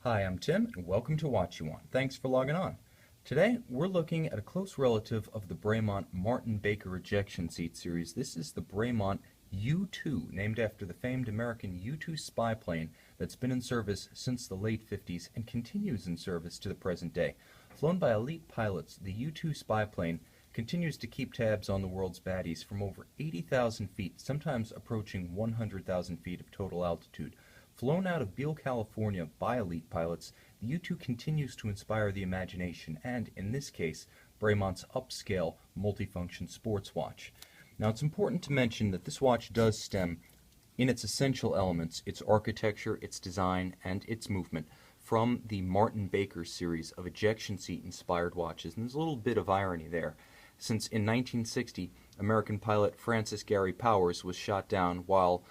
Hi, I'm Tim, and welcome to Watch You Want. Thanks for logging on. Today, we're looking at a close relative of the Bremont Martin Baker ejection seat series. This is the Bremont U-2, named after the famed American U-2 spy plane that's been in service since the late 50s and continues in service to the present day. Flown by elite pilots, the U-2 spy plane continues to keep tabs on the world's baddies from over 80,000 feet, sometimes approaching 100,000 feet of total altitude. Flown out of Beale, California by elite pilots, the U-2 continues to inspire the imagination and, in this case, Bremont's upscale multifunction sports watch. Now, it's important to mention that this watch does stem, in its essential elements, its architecture, its design, and its movement, from the Martin Baker series of ejection seat-inspired watches. And there's a little bit of irony there, since in 1960, American pilot Francis Gary Powers was shot down while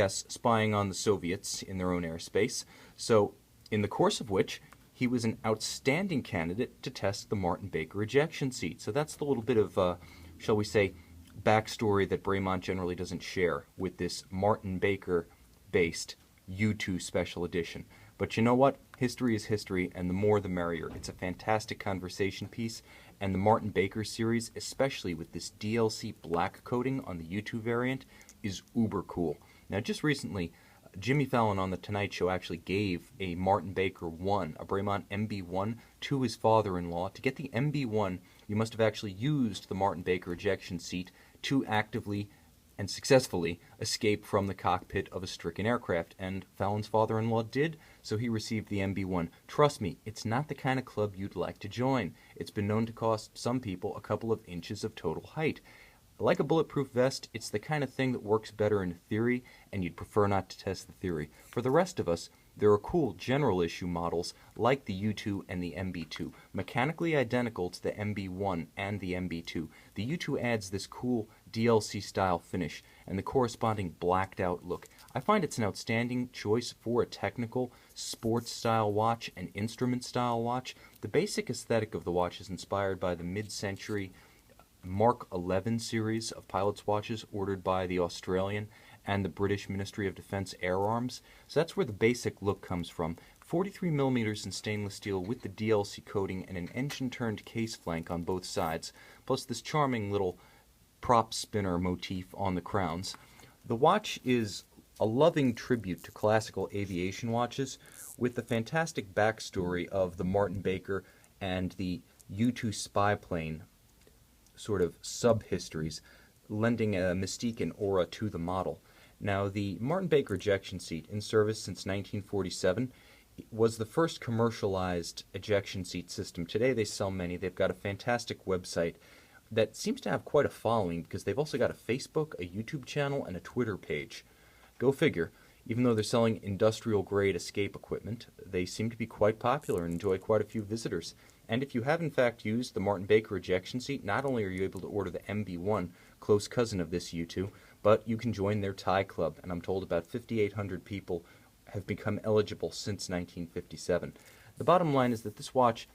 spying on the Soviets in their own airspace, so in the course of which he was an outstanding candidate to test the Martin Baker ejection seat. So that's the little bit of, shall we say, backstory that Bremont generally doesn't share with this Martin Baker-based U-2 special edition. But you know what? History is history, and the more the merrier. It's a fantastic conversation piece, and the Martin Baker series, especially with this DLC black coating on the U-2 variant, is uber cool. Now, just recently, Jimmy Fallon on The Tonight Show actually gave a Martin Baker I, a Bremont MB I, to his father-in-law. To get the MB I, you must have actually used the Martin Baker ejection seat to actively and successfully escape from the cockpit of a stricken aircraft. And Fallon's father-in-law did, so he received the MB I. Trust me, it's not the kind of club you'd like to join. It's been known to cost some people a couple of inches of total height. Like a bulletproof vest, it's the kind of thing that works better in theory, and you'd prefer not to test the theory. For the rest of us, there are cool general issue models like the U-2 and the MB II, mechanically identical to the MB I and the MB II. The U-2 adds this cool DLC style finish and the corresponding blacked out look. I find it's an outstanding choice for a technical sports style watch and instrument style watch. The basic aesthetic of the watch is inspired by the mid-century Mark 11 series of pilot's watches ordered by the Australian and the British Ministry of Defence Air Arms. So that's where the basic look comes from. 43mm in stainless steel with the DLC coating and an engine-turned case flank on both sides, plus this charming little prop spinner motif on the crowns. The watch is a loving tribute to classical aviation watches with the fantastic backstory of the Martin Baker and the U-2 spy plane sort of sub-histories, lending a mystique and aura to the model. Now, the Martin Baker ejection seat, in service since 1947, was the first commercialized ejection seat system. Today they sell many. They've got a fantastic website that seems to have quite a following because they've also got a Facebook, a YouTube channel, and a Twitter page. Go figure. Even though they're selling industrial-grade escape equipment, they seem to be quite popular and enjoy quite a few visitors. And if you have in fact used the Martin Baker ejection seat, not only are you able to order the MB I, close cousin of this U-2, but you can join their tie club, and I'm told about 5,800 people have become eligible since 1957. The bottom line is that this watch,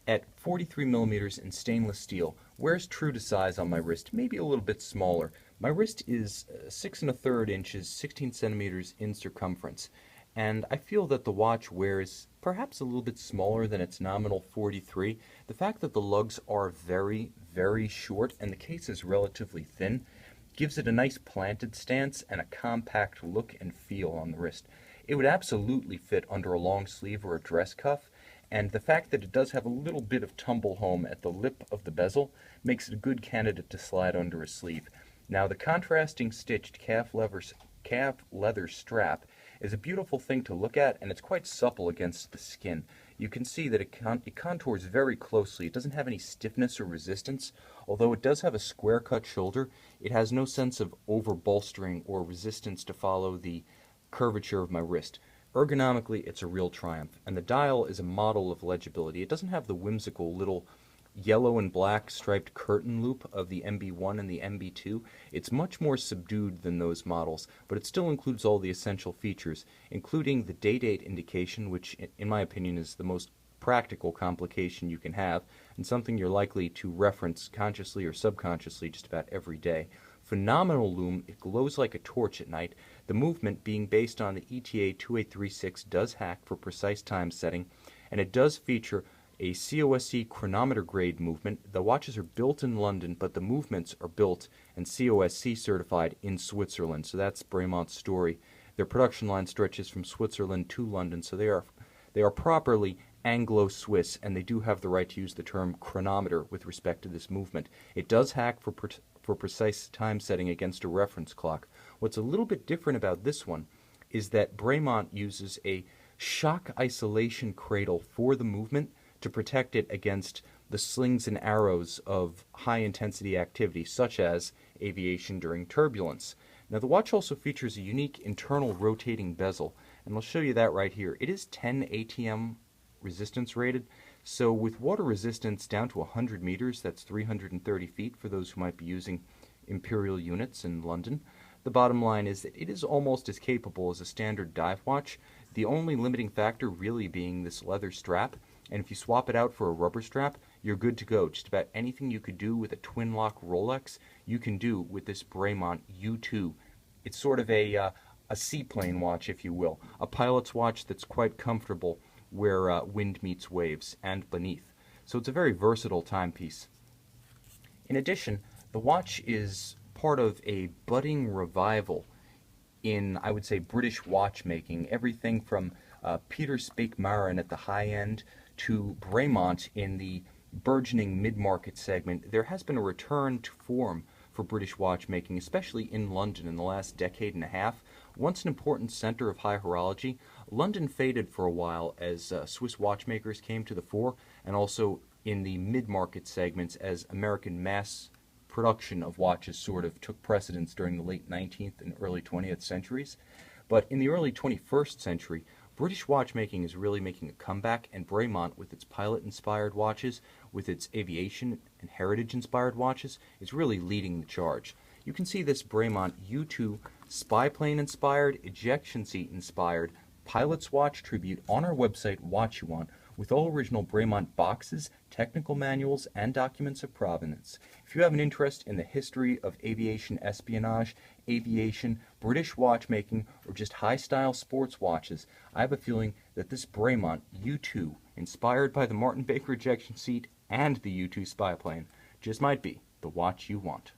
at 43mm in stainless steel, wears true to size on my wrist, maybe a little bit smaller. My wrist is 6 1/3 inches, 16 centimeters in circumference, and I feel that the watch wears perhaps a little bit smaller than its nominal 43. The fact that the lugs are very, very short and the case is relatively thin gives it a nice planted stance and a compact look and feel on the wrist. It would absolutely fit under a long sleeve or a dress cuff, and the fact that it does have a little bit of tumble home at the lip of the bezel makes it a good candidate to slide under a sleeve. Now, the contrasting stitched calf leather strap is a beautiful thing to look at, and it's quite supple against the skin. You can see that it contours very closely. It doesn't have any stiffness or resistance. Although it does have a square-cut shoulder, it has no sense of over-bolstering or resistance to follow the curvature of my wrist. Ergonomically, it's a real triumph, and the dial is a model of legibility. It doesn't have the whimsical little yellow and black striped curtain loop of the MB I and the MB II. It's much more subdued than those models, but it still includes all the essential features, including the day-date indication, which in my opinion is the most practical complication you can have, and something you're likely to reference consciously or subconsciously just about every day. phenomenal lume. It glows like a torch at night. The movement, being based on the ETA 2836, does hack for precise time setting, and it does feature a COSC chronometer grade movement. The watches are built in London, but the movements are built and COSC certified in Switzerland. So that's Bremont's story. Their production line stretches from Switzerland to London, so they are properly Anglo-Swiss, and they do have the right to use the term chronometer with respect to this movement. It does hack for precise time setting against a reference clock. What's a little bit different about this one is that Bremont uses a shock isolation cradle for the movement to protect it against the slings and arrows of high-intensity activity, such as aviation during turbulence. Now, the watch also features a unique internal rotating bezel, and I'll show you that right here. It is 10 ATM resistance rated, so with water resistance down to 100 meters, that's 330 feet for those who might be using imperial units in London. The bottom line is that it is almost as capable as a standard dive watch, the only limiting factor really being this leather strap, and if you swap it out for a rubber strap, you're good to go. Just about anything you could do with a twin-lock Rolex, you can do with this Bremont U-2. It's sort of a seaplane watch, if you will, a pilot's watch that's quite comfortable where wind meets waves and beneath. So it's a very versatile timepiece. In addition, the watch is part of a budding revival in, I would say, British watchmaking. Everything from Peter Speake-Marin at the high end to Bremont in the burgeoning mid-market segment. There has been a return to form for British watchmaking, especially in London in the last decade and a half. Once an important center of high horology, London faded for a while as Swiss watchmakers came to the fore, and also in the mid-market segments as American mass production of watches sort of took precedence during the late 19th and early 20th centuries. But in the early 21st century, British watchmaking is really making a comeback, and Bremont, with its pilot-inspired watches, with its aviation and heritage-inspired watches, is really leading the charge. You can see this Bremont U-2 spy plane-inspired, ejection seat-inspired pilot's watch tribute on our website, Watch You Want, with all original Bremont boxes, technical manuals, and documents of provenance. If you have an interest in the history of aviation espionage, aviation, British watchmaking, or just high-style sports watches, I have a feeling that this Bremont U-2, inspired by the Martin Baker ejection seat and the U-2 spy plane, just might be the watch you want.